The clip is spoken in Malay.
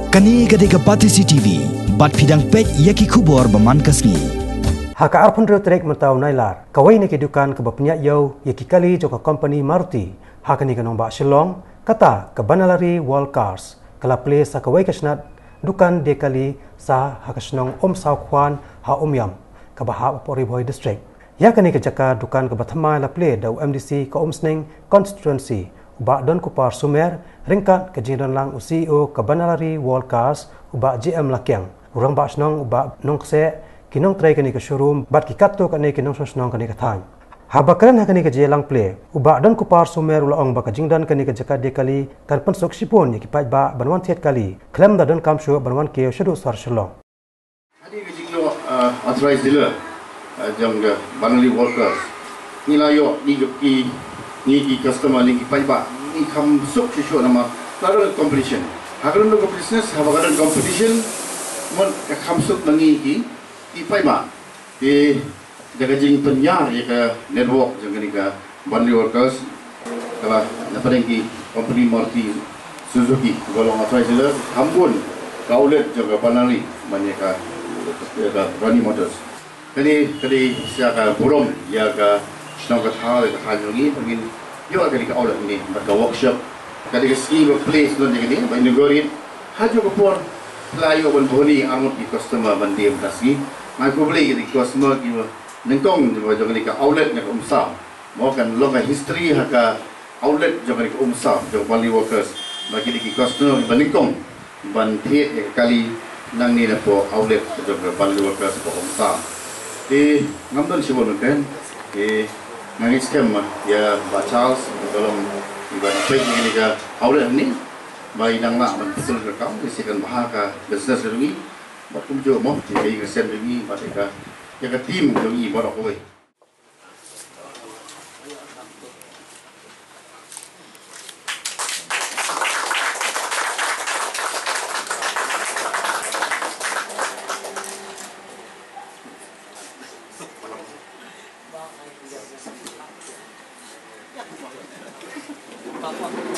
Kani gadega pati CCTV, bat pidang pek yaki kubor baman kasni. Haka arpun trek mentau nailar, kawai ni kedukan ke bapnya yau yaki kali joka company Maruti, haka ni kanong ba Shnong, kata ke Banalari World Cars, kala Plie sa kawai kasnat dukan dekali sa haka Shnong Umsawkhwan ha Umyam, ke bahap Pori Boy District. Ya kani ke Jaka dukan ke bathamai la Plie da MDC ke Shnong constituency. Ubak Don Kupar Sumer, ringkat ke jiran lang CEO ke Banalari World Cars, ubak GM Lakyang. Urang ba Shnong ubak nong kse, kinong try kani ke showroom, bat kikato kani kinong Shnong kani ke thang. Habakaran kani ke jelang Plie, ubak Don Kupar Sumer ulaong ba ke jingdan kani ke Jaka dekali, kan pensok sipon yaki ba banwan tiat kali. Klem da Don Kamshu banwan keo syadu sar Shnong. Hadi ke jinglo authorized dealer jong ke Banalari World Cars. Nilayo ni customer ni paiba ni kam suk shu nama lalu competition hagaran do business hagaran competition mon kam suk nangi ki paiba di jaga jing penyar ya ke network jang ni ka Banalari Workers kala na parengki company Maruti Suzuki golong authorized dealer hambun outlet jaga Banalari manyaka Rani Motors kali siaka burung ya ka Shnong ke hal ke hanungi mungkin yo kali ke outlet ni ke workshop kali ke ski place non jadi ni by negorin haju ke por Plie ban boni amut di customer ban dia kasih mai ko beli di customer ki nengkong jo kali ke outlet ni Umsaw mau kan long history haka outlet jo kali ke Umsaw jo Banalari Workers bagi di customer ban nengkong ban thiet ya kali nang ni po outlet jo ke Banalari Workers ko Umsaw di ngamdon sibon kan nangis kem ya Mbak Charles dalam ibadah baik ini ke outlet ni bayi nang nak menpesul ke kau disikan bahaka business lagi buat kumjo mau jadi kesen lagi mereka ya ke tim lagi buat aku Papa.